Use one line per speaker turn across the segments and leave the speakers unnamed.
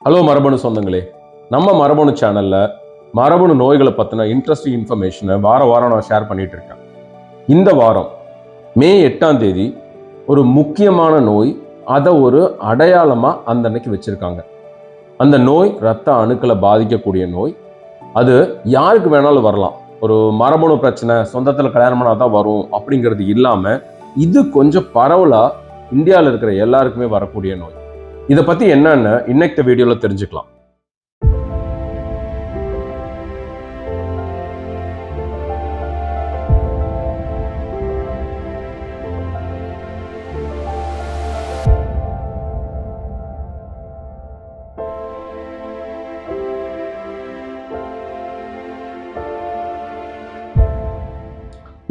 Hello மரபணு சொந்தங்களே, நம்ம மரபணு சேனல்ல மரபணு நோய்களை பற்றின இன்ட்ரெஸ்டிங் இன்ஃபர்மேஷனை வாரம் நான் ஷேர் பண்ணிட்டு இருக்கேன். இந்த வாரம் மே 8ஆம் தேதி ஒரு முக்கியமான நோய், அதை ஒரு அடையாளமாக அந்த அன்னைக்கு வச்சிருக்காங்க. அந்த நோய் இரத்த அணுக்களை பாதிக்கக்கூடிய நோய். அது யாருக்கு வேணாலும் வரலாம். ஒரு மரபணு பிரச்சனை, சொந்தத்தில் கல்யாணம் பண்ணால் தான் வரும் அப்படிங்கிறது இல்லாமல் இது கொஞ்சம் பரவலாக இந்தியாவில் இருக்கிற எல்லாருக்குமே வரக்கூடிய நோய். இதை பற்றி என்னன்னு இன்னைக்கு வீடியோவில் தெரிஞ்சுக்கலாம்.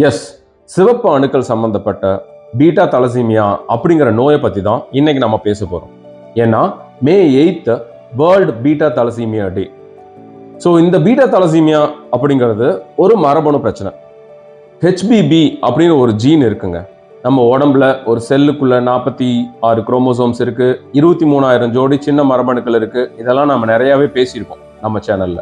எஸ், சிவப்பு அணுக்கள் சம்பந்தப்பட்ட பீட்டா தலசீமியா அப்படிங்கிற நோயை பற்றி தான் இன்னைக்கு நம்ம பேச போகிறோம். ஏன்னா மே 8 வேர்ல்டு பீட்டா தலசீமியா டே. ஸோ இந்த பீட்டா தலசீமியா அப்படிங்கிறது ஒரு மரபணு பிரச்சனை. ஹெச்பிபி அப்படின்னு ஒரு ஜீன் இருக்குங்க. நம்ம உடம்புல ஒரு செல்லுக்குள்ள 46 குரோமோசோம்ஸ் இருக்கு, 23,000 ஜோடி சின்ன மரபணுக்கள் இருக்கு. இதெல்லாம் நம்ம நிறையாவே பேசியிருக்கோம் நம்ம சேனல்ல.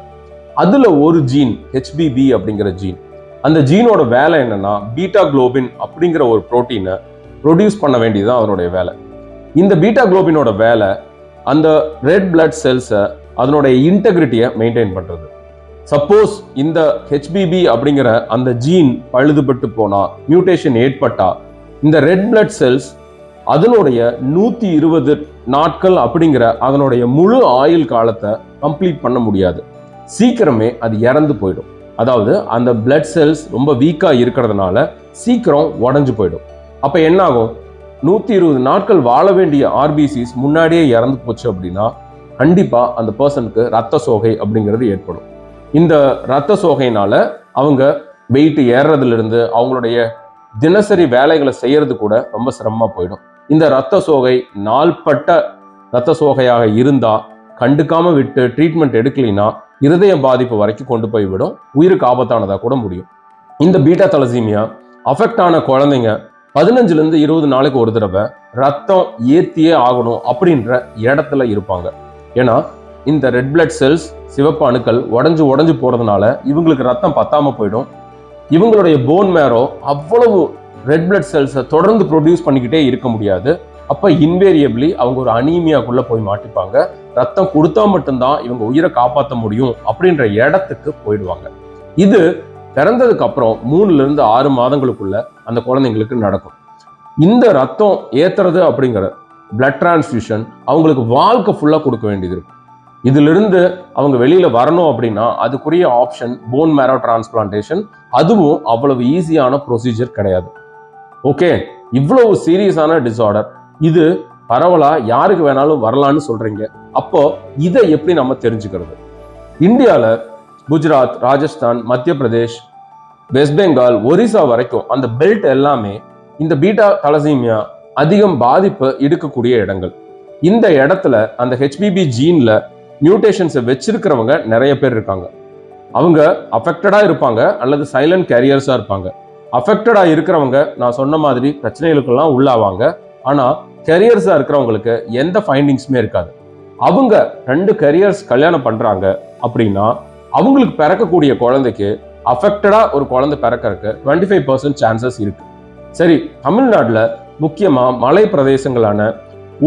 அதுல ஒரு ஜீன் ஹெச்பிபி அப்படிங்கிற ஜீன். அந்த ஜீனோட வேலை என்னன்னா, பீட்டா குளோபின் அப்படிங்கிற ஒரு புரோட்டீனை ப்ரொடியூஸ் பண்ண வேண்டியதுதான் அதனுடைய வேலை. இந்த பீட்டா குளோபினோட வேலை அந்த ரெட் பிளட் செல்ஸை அதனுடைய இன்டெகிரிட்டியை மெயின்டைன் பண்றது. சப்போஸ் இந்த ஹெச்பிபி அப்படிங்கிற அந்த ஜீன் பழுதுபட்டு போனா, மியூட்டேஷன் ஏற்பட்டா, இந்த ரெட் பிளட் செல்ஸ் அதனுடைய 120 நாட்கள் அப்படிங்கிற அதனுடைய முழு ஆயுள் காலத்தை கம்ப்ளீட் பண்ண முடியாது. சீக்கிரமே அது இறந்து போயிடும். அதாவது அந்த பிளட் செல்ஸ் ரொம்ப வீக்கா இருக்கிறதுனால சீக்கிரம் உடஞ்சு போயிடும். அப்ப என்ன ஆகும்? 120 நாட்கள் வாழ வேண்டிய ஆர்பிசிஸ் முன்னாடியே இறந்து போச்சு அப்படின்னா கண்டிப்பா அந்த பர்சனுக்கு ரத்த சோகை அப்படிங்கிறது ஏற்படும். இந்த ரத்த சோகையினால அவங்க வெயிட் ஏறுறதுல இருந்து அவங்களுடைய தினசரி வேலைகளை செய்யறது கூட ரொம்ப சிரமமா போயிடும். இந்த ரத்த சோகை நாள்பட்ட ரத்த சோகையாக இருந்தா கண்டுக்காம விட்டு ட்ரீட்மெண்ட் எடுக்கலைன்னா இருதய பாதிப்பு வரைக்கும் கொண்டு போய் விடும். உயிருக்கு ஆபத்தானதா கூட முடியும். இந்த பீட்டா தலசீமியா அஃபெக்ட் ஆன குழந்தைங்க 15 to 20 நாளைக்கு ஒரு தடவை ரத்தம் ஏத்தியே ஆகணும் அப்படின்ற இடத்துல இருப்பாங்க. ஏன்னா இந்த ரெட் பிளட் செல்ஸ், சிவப்பு அணுக்கள் உடஞ்சு போறதுனால இவங்களுக்கு ரத்தம் பத்தாம போயிடும். இவங்களுடைய போன் மேரோ அவ்வளவு ரெட் பிளட் செல்ஸை தொடர்ந்து ப்ரொடியூஸ் பண்ணிக்கிட்டே இருக்க முடியாது. அப்ப இன்வேரியபிளி அவங்க ஒரு அனீமியாக்குள்ள போய் மாட்டிப்பாங்க. ரத்தம் கொடுத்தா மட்டும்தான் இவங்க உயிரை காப்பாற்ற முடியும் அப்படின்ற இடத்துக்கு போயிடுவாங்க. இது பிறந்ததுக்கு அப்புறம் 3 to 6 மாதங்களுக்குள்ள அந்த குழந்தைங்களுக்கு நடக்கும். இந்த ரத்தம் ஏத்துறது அப்படிங்கிற பிளட் டிரான்ஸ்ஃபியூஷன் அவங்களுக்கு வாழ்க்கை ஃபுல்லா கொடுக்க வேண்டியது இருக்கும். இதுல இருந்து அவங்க வெளியில வரணும் அப்படின்னா அதுக்குரிய ஆப்ஷன் போன் மேரோ டிரான்ஸ்பிளான்டேஷன். அதுவும் அவ்வளவு ஈஸியான ப்ரொசீஜர் கிடையாது. ஓகே, இவ்வளவு சீரியஸான டிசார்டர், இது பரவலா யாருக்கு வேணாலும் வரலான்னு சொல்றீங்க. அப்போ இதை எப்படி நம்ம தெரிஞ்சுக்கிறது? இந்தியால குஜராத், ராஜஸ்தான், மத்திய பிரதேஷ், வெஸ்ட் பெங்கால், ஒரிசா வரைக்கும் அந்த பெல்ட் எல்லாமே இந்த பீட்டா தலசீமியா அதிகம் பாதிப்பு எடுக்கக்கூடிய இடங்கள். இந்த இடத்துல அந்த ஹெச்பிபி ஜீன்ல மியூட்டேஷன்ஸை வச்சிருக்கிறவங்க நிறைய பேர் இருக்காங்க. அவங்க அஃபெக்டடா இருப்பாங்க அல்லது சைலண்ட் கேரியர்ஸா இருப்பாங்க. அஃபெக்டடா இருக்கிறவங்க நான் சொன்ன மாதிரி பிரச்சனைகளுக்கெல்லாம் உள்ளாவாங்க. ஆனா கேரியர்ஸா இருக்கிறவங்களுக்கு எந்த ஃபைண்டிங்ஸுமே இருக்காது. அவங்க 2 கேரியர்ஸ் கல்யாணம் பண்றாங்க அப்படின்னா அவங்களுக்கு பிறக்கக்கூடிய குழந்தைக்கு அஃபெக்டடா ஒரு குழந்தை பிறக்கிறதுக்கு 25% சான்சஸ் இருக்கு. சரி, தமிழ்நாட்டில் முக்கியமா மலை பிரதேசங்களான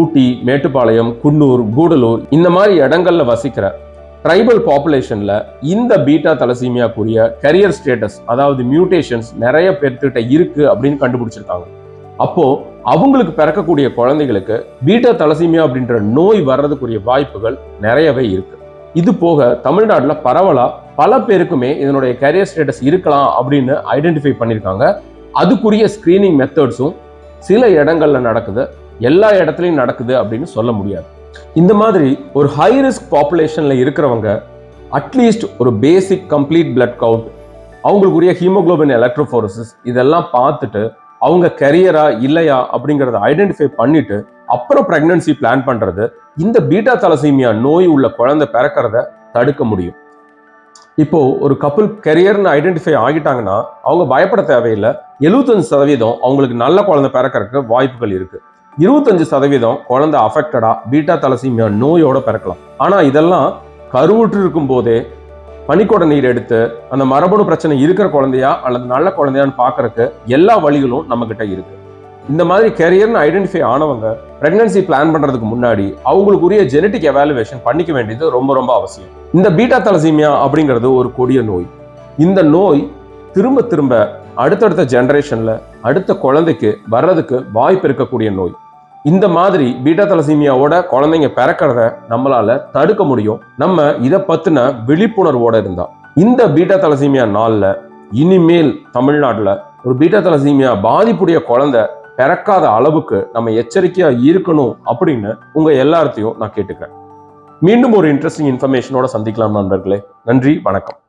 ஊட்டி, மேட்டுப்பாளையம், குன்னூர், கூடலூர் இந்த மாதிரி இடங்கள்ல வசிக்கிற ட்ரைபல் பாப்புலேஷன்ல இந்த பீட்டா தலசீமியாக்குரிய கரியர் ஸ்டேட்டஸ், அதாவது மியூட்டேஷன்ஸ் நிறைய பேர்கிட்ட இருக்கு அப்படின்னு கண்டுபிடிச்சிருக்காங்க. அப்போ அவங்களுக்கு பிறக்கக்கூடிய குழந்தைகளுக்கு பீட்டா தலசீமியா அப்படின்ற நோய் வர்றதுக்குரிய வாய்ப்புகள் நிறையவே இருக்கு. இது போக தமிழ்நாட்டில் பரவலா பல பேருக்குமே இதனுடைய கேரியர் ஸ்டேட்டஸ் இருக்கலாம் அப்படின்னு ஐடென்டிஃபை பண்ணியிருக்காங்க. அதுக்குரிய ஸ்கிரீனிங் மெத்தட்ஸும் சில இடங்கள்ல நடக்குது, எல்லா இடத்துலையும் நடக்குது அப்படின்னு சொல்ல முடியாது. இந்த மாதிரி ஒரு ஹை ரிஸ்க் பாப்புலேஷன்ல இருக்கிறவங்க அட்லீஸ்ட் ஒரு பேசிக் கம்ப்ளீட் பிளட் கவுண்ட், அவங்களுக்குரிய ஹீமோகுளோபின் எலக்ட்ரோஃபோரசிஸ் இதெல்லாம் பார்த்துட்டு அவங்க கரியரா இல்லையா அப்படிங்கிறத ஐடென்டிஃபை பண்ணிட்டு அப்புறம் பிரெக்னன்சி பிளான் பண்றது இந்த பீட்டா தலசீமியா நோய் உள்ள குழந்தை பிறக்கிறத தடுக்க முடியும். இப்போ ஒரு கப்புள் கரியர்னு ஐடென்டிஃபை ஆகிட்டாங்கன்னா அவங்க பயப்பட தேவையில்லை. 75% அவங்களுக்கு நல்ல குழந்தை பிறக்கிறதுக்கு வாய்ப்புகள் இருக்கு. 25% குழந்தை அஃபெக்டடா பீட்டா தலசீமியா நோயோட பிறக்கலாம். ஆனா இதெல்லாம் கருவுற்று இருக்கும் போதே பனிக்கூட நீர் எடுத்து அந்த மரபணு பிரச்சனை இருக்கிற குழந்தையா அல்லது நல்ல குழந்தையான்னு பாக்குறதுக்கு எல்லா வழிகளும் நம்ம கிட்ட இருக்கு. இந்த மாதிரி கெரியர்னு ஐடென்டிஃபை ஆனவங்க பிரெக்னன்சி பிளான் பண்றதுக்கு முன்னாடி அவங்களுக்குரிய ஜெனட்டிக் எவாலுவேஷன் பண்ணிக்க வேண்டியது ரொம்ப ரொம்ப அவசியம். இந்த பீட்டா தலசீமியா அப்படிங்கிறது ஒரு கொடிய நோய். இந்த நோய் திரும்ப திரும்ப அடுத்தடுத்த ஜெனரேஷன்ல அடுத்த குழந்தைக்கு வர்றதுக்கு வாய்ப்பு இருக்கக்கூடிய நோய். இந்த மாதிரி பீட்டா தலசீமியாவோட குழந்தைங்க பிறக்கிறத நம்மளால தடுக்க முடியும் நம்ம இதை பத்தின விழிப்புணர்வோட இருந்தா. இந்த பீட்டா தலசீமியா நாள்ல இனிமேல் தமிழ்நாட்டுல ஒரு பீட்டா தலசீமியா பாதிப்புடைய குழந்தை பிறக்காத அளவுக்கு நம்ம எச்சரிக்கையா இருக்கணும் அப்படின்னு உங்க எல்லாத்தையும் நான் கேட்டுக்கிறேன். மீண்டும் ஒரு இன்ட்ரெஸ்டிங் இன்ஃபர்மேஷனோட சந்திக்கலாம் நண்பர்களே. நன்றி, வணக்கம்.